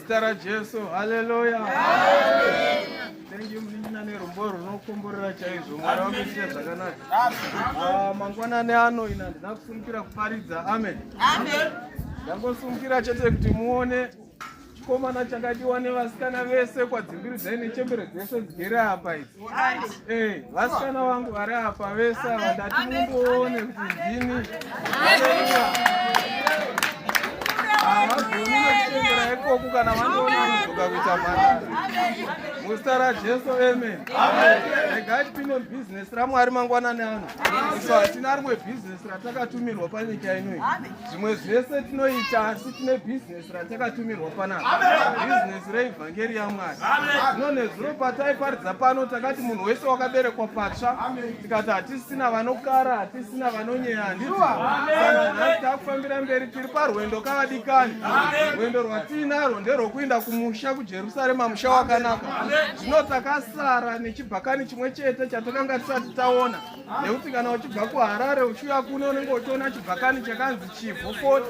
Muzita raJesu. Haleluya. Thank you mlina nerombo runokomborera chaizvo. Mwari wamboita zvakanaka. Mangwanani ano ina ndinakusumukira kuparidza. Amen. Amen. Ndangosumukira chete kuti muone chikomana chakadiwa nevasikana vese kwadzimbiri dzaine chembere dzese dzigere apa idzi. Vasikana vangu vari apa vese vandati mundoone kuti ndini. Havagoni ikoko kana vandoona vanozoka kuita mhandara. Muzita raJesu. Amen. Regai tipinde mubhizinesi raMwari mangwanani ano. Isu hatina rimwe bhizinesi ratakatumirwa panyika inoi. Zvimwe zvese tinoita asi tine bhizinesi ratakatumirwa panapa. Bhizinesi reivhangeri yaMwari. Zvino nezuro pataiparidza pano takati munhu wese wakaberekwa patsva. Tikati hatisina vanokara, hatisina vanonyeya, handiti. Saka nhasi takufambira mberi tiri parwendo kavadikani. Rwendo rwatinarwo nderwokuenda kumusha kuJerusarema, musha wakanaka. Zvino takasara nechibhakani chimwe chete chatakanga tisati taona. Nekuti kana uchibva kuHarare uchiuya kuno unenge uchiona chibhakani chakanzi Chivo 40,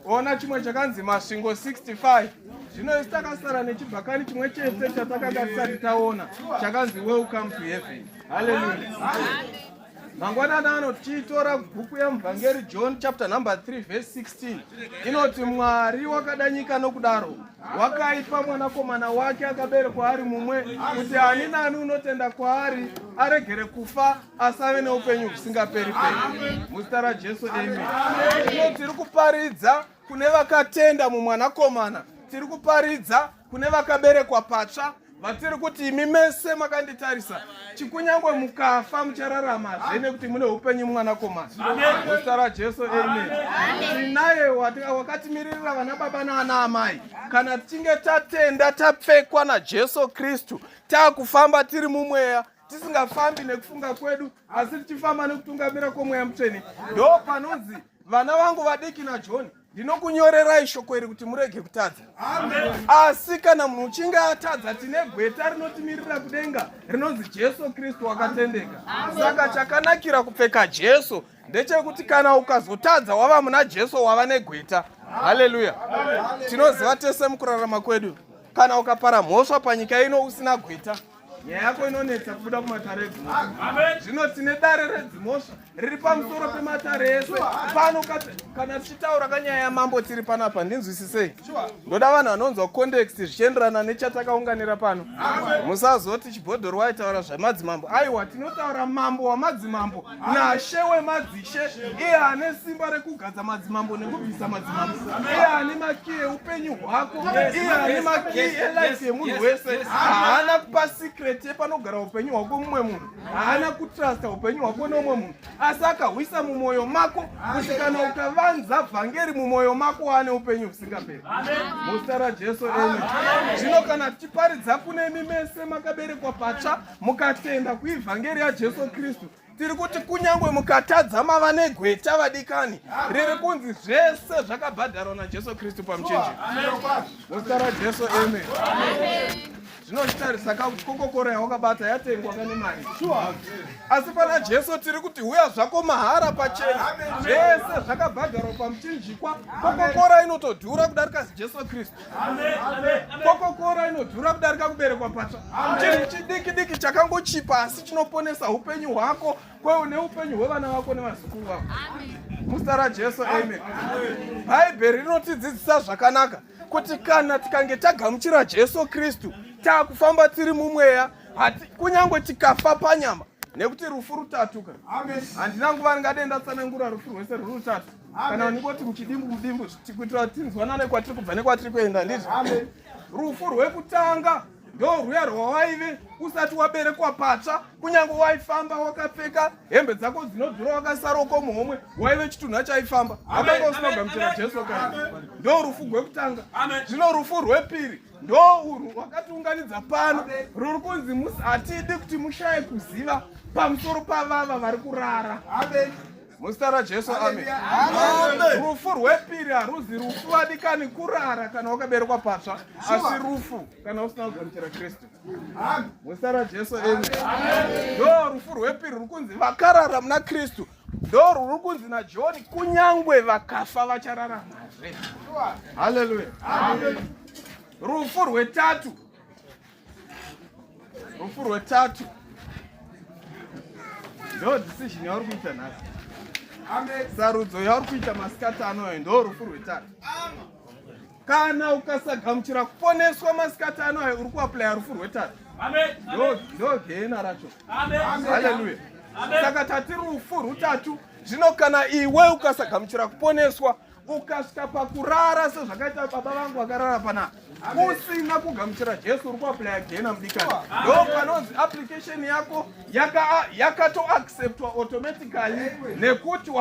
ona chimwe chakanzi Masvingo 65. Zvino isi takasara nechibhakani chimwe chete chatakanga tisati taona chakanzi Welcome to Heaven. Hallelujah. Mangwanani ano tichitora bhuku yamuvhangeri John chapter number 3 verse 16. Inoti Mwari wakada nyika nokudaro wakaipa mwanakomana wake akaberekwa ari mumwe kuti ani nani unotenda kwaari aregere kufa asave neupenyu husingaperi-peri. Muzita raJesu. Amen. Ino tiri kuparidza kune vakatenda mumwanakomana, tiri kuparidza kune vakaberekwa patsva, vatiri kuti imi mese makanditarisa chikunyangwe mukafa muchararama zvene kuti mune upenyu mumwanakomana. Muzita raJesu. Amen. Tinaye wakatimirira vana baba naana amai. Kana tichinge tatenda tapfekwa naJesu Kristu, taakufamba tiri mumweya, tisingafambi nekufunga kwedu asi tichifamba nekutungamira kwomweya mutsvene. Ndo panonzi vana vangu vadiki naJoni, ndinokunyorerai shoko iri kuti murege kutadza. Asi kana munhu uchinge atadza, tine gweta rinotimirira kudenga rinonzi Jesu Kristu wakatendeka. Saka chakanakira kupfeka Jesu ndechekuti kana ukazotadza wava muna Jesu wava negweta. Haleluya. Tinoziva tese mukurarama kwedu, kana ukapara mhosva panyika ino usina gweta, nyaya yako inonetsa kubuda kumatare edzimhosva. Zvino tine dare redzimhosva riri pamusoro pematare ese. Pano kana tichitaura kanyaya yamambo tiri panapa, ndinzwisisei. Ndoda vanhu vanonzwa context zvichienderana nechatakaunganira pano. Musazoti chibhodhoro waitaura zvamadzimambo. Aiwa, tinotaura mambo wamadzimambo naShe wemadzishe, iye ane simba rekugadza madzimambo nekubvisa madzimambo, iye ane makiyi eupenyu hwako, iye ane makiyi elife yemunhu wese. Haana kupa secret panogara upenyu hwako mumwe munhu, haana kutrasta upenyu hwako nomwe munhu, asi akahwisa mumwoyo mako kuti kana ukavanza vhangeri mumwoyo mako waane upenyu husingaperi. Muzita raJesu. Amen. Zvino kana tichiparidza kune imi mese makaberekwa patsva mukatenda kuivhangeri yaJesu Kristu, tiri kuti kunyangwe mukatadza mava negweta vadikani riri kunzi zvese zvakabhadharwa naJesu Kristu pamuchinjikwa. Muzita raJesu. Amen. Zvinotarisa kuti kokokora yawakabata yatengwa kane mari. Asi pana Jesu tiri kuti uya zvako mahara pachena, zvese zvakabhadharwa pamuchinjikwa. Kokokora inotodhura kudarika Jesu Kristu. Kokokora inodhura kudarika kuberekwa patsva. Chinhu chidiki diki chakangochipa asi chinoponesa upenyu hwako kweune upenyu hwevana vako nevazukuru vako. Muzita raJesu. Amen. Bhaibheri rinotidzidzisa zvakanaka kuti kana tikange tagamuchira Jesu Kristu, taakufamba tiri mumweya, kunyangwe tikafa panyama, nekuti rufu rutatuka. Handina nguva ringade ndatsanangura rufu rwese ruri rutatu. Kana ndingoti muchidimbu mudimbu kuitira kuti tinzwanane kwatiri kubva nekwatiri kuenda, ndizvo. Rufu rwekutanga ndo rwuya rwawaive usati waberekwa patsva, kunyangwe waifamba wakapfeka hembe dzako dzinodhura wakasaroko muhomwe, waive chitunha chaifamba. Hakanga usinogamuchira Jesu kana. Ndo rufu rwekutanga. Zvino rufu rwepiri ndo urwu wakatiunganidza pano, ruri kunzi hatidi kuti mushaye kuziva pamusoro pavava vari kurara. Muzita raJesu. Amen. Rufu rwepiri haruzi rufu vadikani kurara kana wakaberekwa patsva, asi rufu kana usina kugamuchira Kristu. Muzita raJesu. Amen. Ndo rufu rwepiri ruri kunzi vakarara muna Kristu, ndo ruri kunzi naJoni kunyangwe vakafa vachararama. Haleluya. rufu rwetatu. Rufu rwetatu. Ndo decision yauri kuita nhasi. Sarudzo yauri kuita masikati anoyo ndo rufu rwetatu. Kana ukasagamuchira kuponeswa masikati anoyo uri kuaplaya rufu rwetatu. Ndo gena racho. Haleluya. Saka tati rufu rutatu. Zvino kana iwe ukasagamuchira kuponeswa ukasvika pakurara sezvakaita baba vangu vakarara panapa usina kugamuchira Jesu uri kuaplaya gena mudikani. Ndo panonzi application yako yakatoacceptwa automatically nekuti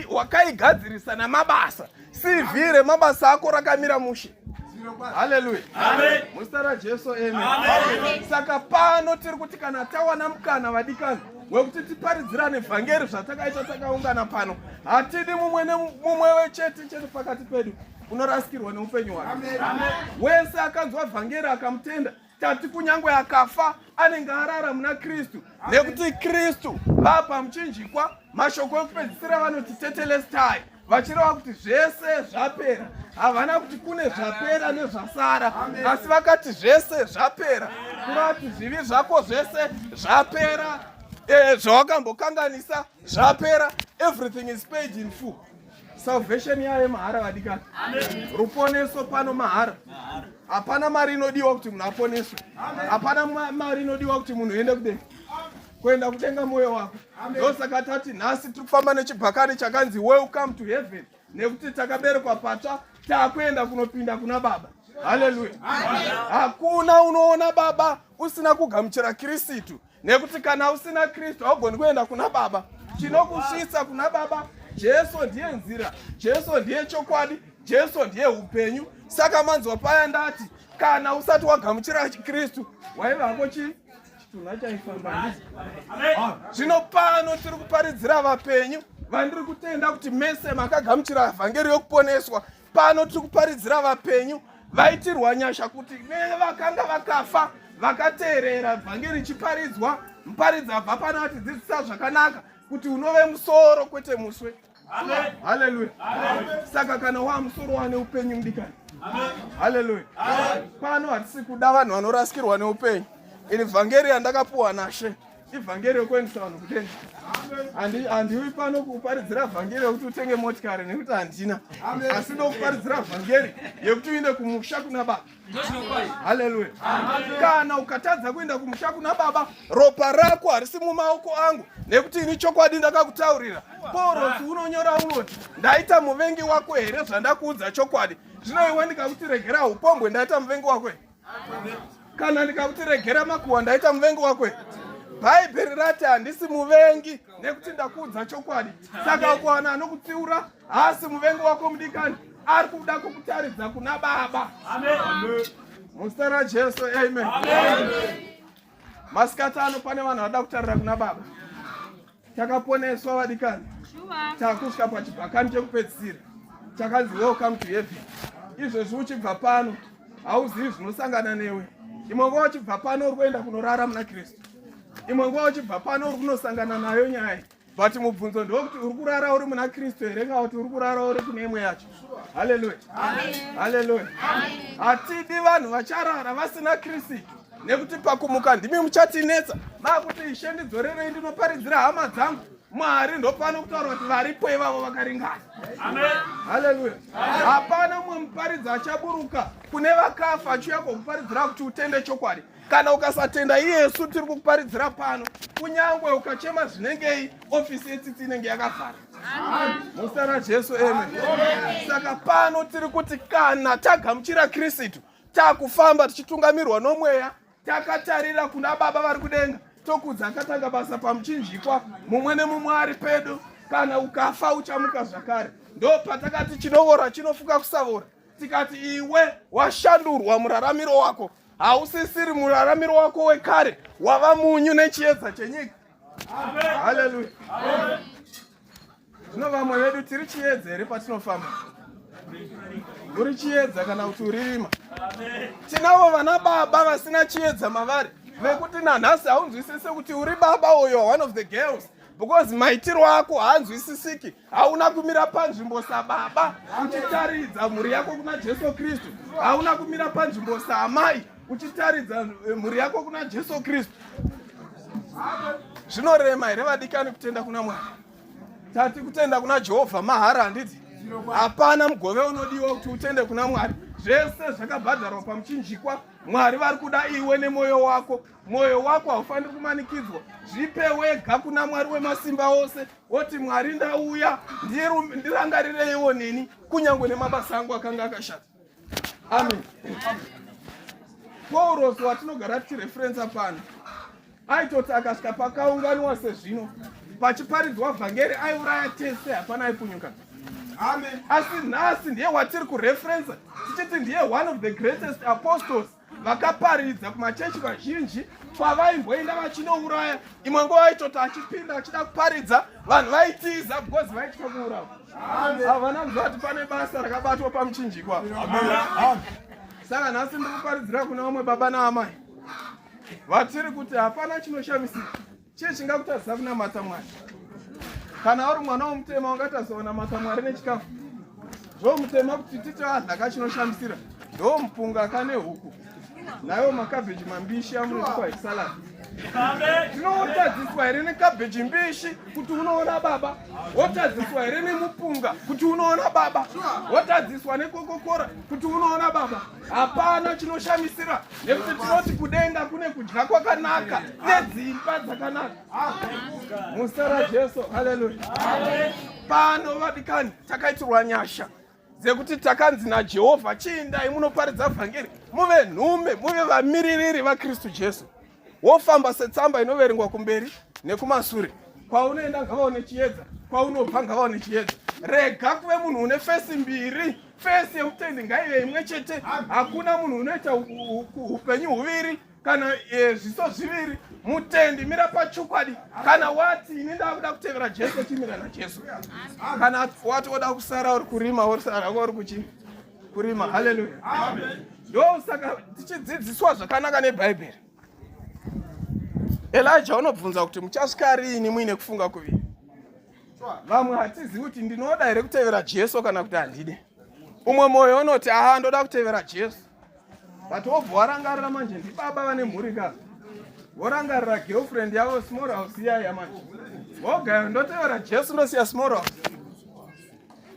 wakaigadzirisa namabasa. CV remabasa ako rakamira mushe. Haleluya. Amen. Muzita raJesu, amen. Saka pano tiri kuti kana tawana mukana vadikani wekuti tiparidzirane vhangeri zvatakaita takaungana pano, hatidi mumwe wechete pakati pedu unorasikirwa neupenyu hwake. Wese akanzwa vhangeri akamutenda, tati kunyangwe akafa anenge arara muna Kristu, nekuti Kristu vapamuchinjikwa mashoko ekupedzisira vanoti tetelestai, vachireva kuti zvese zvapera. Havana kuti kune zvapera nezvasara, asi vakati zvese zvapera, kureva kuti zvivi zvako zvese zvapera, zvawakambokanganisa zvapera, everything is paid in full. Salvation yaye mahara vadikani. Ruponeso pano mahara. Hapana mari inodiwa kuti munhu aponeswe. Hapana mari inodiwa kuti munhu ende kudenga. Kuenda kutenga moyo wako. Ndosaka tati nhasi tiri kufamba nechibhakani chakanzi welcome to heaven, nekuti takaberekwa patsva takuenda kunopinda kuna Baba. Haleluya. Hakuna unoona Baba usina kugamuchira Kristu, nekuti kana usina Kristu haugoni kuenda kuna Baba. Chinokusvitsa kuna Baba, Jesu ndiye nzira, Jesu ndiye chokwadi, Jesu ndiye upenyu. Saka manzwa paya ndati kana usati wagamuchira Kristu waiva hako chitunha chaifamba ndizo. Zvino pano tiri kuparidzira vapenyu vandiri kutenda kuti mese makagamuchira vhangeri yokuponeswa. Pano tiri kuparidzira vapenyu vaitirwa nyasha kuti vakanga vakafa vakateerera vhangeri chiparidzwa, muparidzi abva pano atidzidzisa zvakanaka kuti unove musoro kwete muswe. Haleluya. Saka kana wamusoro wane upenyu mudikani. Haleluya. Pano hatisi kuda vanhu vanorasikirwa neupenyu. Iri vhangeri yandakapuwa naShe ivhangeri yokuendesa vanhu kudenga. Handiwi pano kuparidzira vhangeri yokuti utenge motikari nekuti handina, asi ndokuparidzira vhangeri yokuti uende kumusha kuna Baba. Haleluya. Kana ukatadza kuenda kumusha kuna Baba, ropa rako harisi mumaoko angu, nekuti ini chokwadi ndakakutaurira. Paurosi unonyora unoti ndaita muvengi wako here zvandakuudza chokwadi. Zvino iwe ndikakuti regera upombwe ndaita muvengi wako? Kana ndikakuti regera makuhwa ndaita muvengi wako? Bhaibheri rati handisi muvengi nekuti ndakuudza chokwadi. Saka ukawana anokutsiura haasi muvengi wako mudikani, ari kuda kukutaridza kuna Baba. Muzita raJesu, amen. Masikati ano pane vanhu vada kutarira kuna Baba. Takaponeswa vadikani, takusvika pachibhakani chekupedzisira chakanzi welcome to heaven. Izvezvi uchibva pano hauzivi zvinosangana newe. Imwe nguva uchibva pano uri kuenda kunorara muna Kristu, imwe nguva uchibva pano uri kunosangana nayo nyaya. But mubvunzo ndewekuti uri kurara uri muna Kristu here kana kuti uri kurara uri kune imwe yacho. Haleluya. Haleluya. Hatidi vanhu vacharara vasina Kristu, nekuti pakumuka ndimi muchatinetsa. Makuti Ishe ndidzorerei ndinoparidzira hama dzangu. Mwari ndopano kutaura kuti varipo ivavo vakaringana. Haleluya. Hapana mumwe muparidzi achaburuka kune vakafa achiuya kokuparidzira kuti utende chokwadi. Kana ukasatenda Yesu tiri kukuparidzira pano, kunyangwe ukachema zvinengei, ofisi yetsitsi inenge yakavhara. Muzita raJesu, amen. Saka pano tiri kuti kana tagamuchira Kristu, takufamba tichitungamirwa nomweya, takatarira kuna Baba vari kudenga, tokudza akatanga basa pamuchinjikwa, mumwe nemumwe ari pedo. Kana ukafa uchamuka zvakare. Ndo patakati chinovora chinofuka kusavora. Tikati iwe washandurwa muraramiro wako, hausisiri muraramiro wako wekare, wava munyu nechiedza chenyika. Haleluya. Zvino vamwe vedu tiri chiedza here patinofamba? Uri chiedza kana kuti uririma? Tinavo vana baba vasina chiedza mavari, vekuti nanhasi haunzwisise kuti uri baba or you are one of the girls because maitiro ako haanzwisisiki. Hauna kumira panzvimbo sababa uchitaridza mhuri yako kuna Jesu Kristu. Hauna kumira panzvimbo saamai uchitaridza mhuri yako kuna Jesu Kristu. Zvinorema here vadikani kutenda kuna Mwari? Tati kutenda kuna Jehovha mahara handiti? Hapana mugove unodiwa kuti utende kuna Mwari. Zvese zvakabhadharwa pamuchinjikwa. Mwari vari kuda iwe nemoyo wako. Moyo wako haufaniri kumanikidzwa. Zvipe wega kuna Mwari wemasimba ose. Woti Mwari ndauya ndirangarireiwo neni kunyangwe nemabasa angu akanga akashata. Amen. Paulos watinogara tichireferensa pano aitoti akasvika pakaunganiwa sezvino pachiparidzwa vhangeri aiuraya tese hapana aipunyuka. Amen. Asi nhasi ndiye watiri kureferensa tichiti ndiye one of the greatest apostles vakaparidza kumachechi vazhinji pavaimboenda vachinouraya. Imwe nguva aitoti achipinda achida kuparidza vanhu vaitiza because vaitya kuurawa. Havana kuziva kuti pane basa rakabatwa pamuchinjikwa. Saka nhasi ndiri kuparidzira kuna vamwe baba naamai vatiri kuti hapana chinoshamisika chii chingakutadzisa kunamata Mwari. Kana uri mwana womutema ungatadzisa kunamata Mwari nechikafu. Zvomutema kuti titi adlaka chinoshamisira ndomupunga kane huku nayo makabheji mambishi amunoti salad. Tinotadziswa here nekabheji mbishi kuti unoona baba? Wotadziswa here nemupunga kuti unoona baba? Wotadziswa nekokokora kuti unoona baba? Hapana chinoshamisira nekuti tinoti kudenga kune kudya kwakanaka nedzimba dzakanaka. Muzita raJesu, haleluya. Pano vadikani takaitirwa nyasha dzekuti takanzi naJehovha chiindai munoparidza vhangeri muve nhume muve vamiririri vaKristu Jesu. Wofamba setsamba inoverengwa kumberi nekumasure. Kwaunoenda ngavaone chiedza, kwaunobva ngavaone chiedza. Rega kuve munhu une fesi mbiri. Fesi yemutendi ngaive imwe chete. Hakuna munhu unoita upenyu huviri kana zviso zviviri. Mutendi mira pachokwadi. Kana wati ini ndakuda kutevera Jesu chimira naJesu. Kana wati woda kusara uri kurima worisara uri kuchi kurima. Haleluya. Amen. Ndosaka tichidzidziswa zvakanaka neBhaibheri. Elijah unobvunza kuti muchasvika rini muine kufunga kuviri. Vamwe hatizivi kuti ndinoda here kutevera Jesu kana kuti handide. Umwe mwoyo unoti aha ndoda kutevera Jesu. But wobva warangarira manje ndibaba vane mhuri kazi. Worangarira girlfriend yavo small house iya manje. Wogaya ndotevera Jesu ndosiya small house.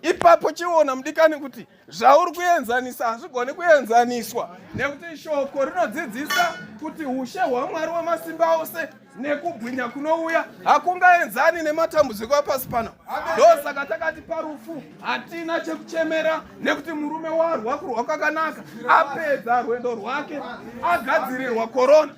Ipapo chiona mudikani kuti zvauri kuenzanisa hazvigoni kuenzaniswa nekuti shoko rinodzidzisa kuti ushe hwaMwari wemasimba ose nekubwinya kunouya hakungaenzani nematambudziko apasi pano. Ndosaka takati parufu hatina chekuchemera nekuti murume warwa kurwa kwakanaka apedza rwendo rwake agadzirirwa korona.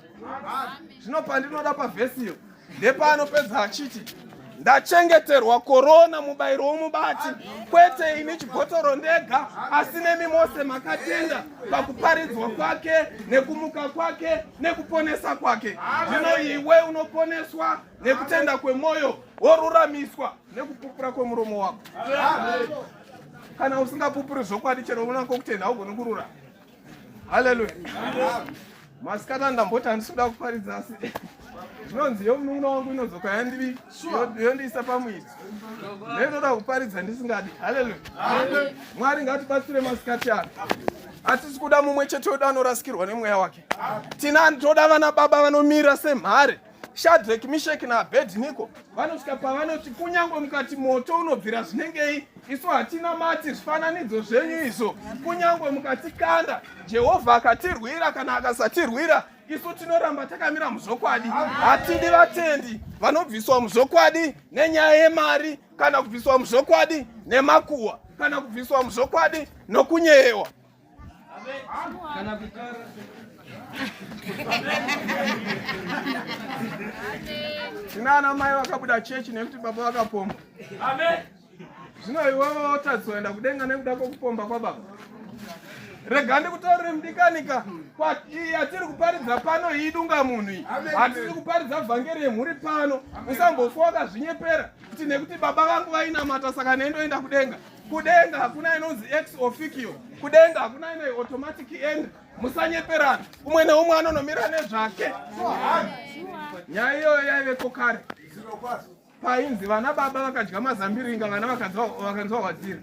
Zvino pandinoda pavhesiyo ndepaanopedza achiti ndachengeterwa korona mubayiro womubati kwete ini chibhotoro ndega asi nemi mose makatenda pakuparidzwa kwake nekumuka kwake nekuponesa kwake. Zvino iwe unoponeswa nekutenda kwemwoyo woruramiswa nekupupura kwemuromo wako. Kana usingapupuri zvokwadi chero unako kutenda haugoni kurura. Haleluya. Masikata ndamboti handisikuda kuparidza asi zvinonzi yomunun'una wangu inodzoka yondiisa pamwiri. Ndinoda kuparidza ndisingadi. Haleluya. Mwari ngatibatsire masikati ano. Hatisi kuda mumwe chete wedu anorasikirwa nemweya wake. Toda vana baba vanomira semhare. Shadrach, Meshach naAbednego vanosvika pavanoti kunyangwe mukati moto unobvira zvinengei isu hatina mati zvifananidzo zvenyu izvo. Kunyangwe mukati kanda Jehovha akatirwira kana akasatirwira isu tinoramba takamira muzvokwadi. Hatidi vatendi vanobviswa muzvokwadi nenyaya yemari kana kubviswa muzvokwadi nemakuhwa kana kubviswa muzvokwadi nokunyeyewa. Kana tina ana mai vakabuda chechi nekuti baba vakapomba. Zvino iwewe wotadzoenda kudenga nekuda kwokupomba kwababa. Rega ndikutaurire mudikanika yatiri kuparidza pano idunga munhu iyi. Hatisi kuparidza vhangeri yemhuri pano. Usambofa wakazvinyepera kuti nekuti baba vangu vainamata saka nendoenda kudenga. Kudenga hakuna inonzi ex officio. Kudenga hakuna ine automatic end. Musanyeperana. Umwe neumwe anonomira nezvake. Nyaya iyoyo yaiveko kare. painzi vana baba vakadya mazambiringa vana vakanzwa wadzira,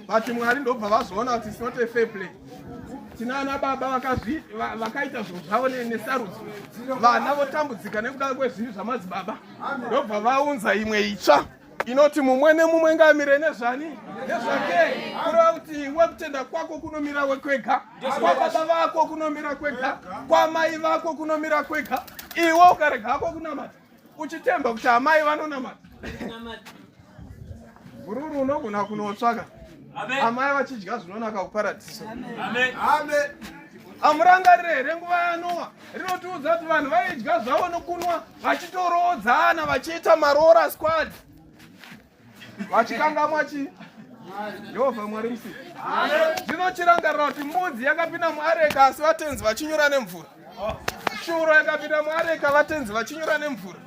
but Mwari ndobva vazoona kuti it's not a fair play. Tinana baba vakaita zvinhu zvavo nesarudzo, vana votambudzika nekuda kwezvinhu zvamadzibaba, ndobva vaunza imwe itsva inoti mumwe nemumwe ngamire nezvani nezvake, kureva kuti iwe kutenda kwako kunomira kwega, kwababa vako kunomira kwega, kwamai vako kunomira kwega, iwe ukarega hako kunamata uchitemba kuti amai vanonamata. Gururu unogona kunotsvaka amai vachidya zvinonaka kuparadhiso. Amurangarire here nguva yaNoa rinotiudza kuti vanhu vaidya zvavo nokunwa vachitorodzana vachiita maroora squad vachikangamwa chi Jehovha Mwari musiki. Zvinochirangarira kuti mbudzi yakapinda muareka asi vatenzi vachinyura nemvura, shuro yakapinda muareka vatenzi vachinyura nemvura.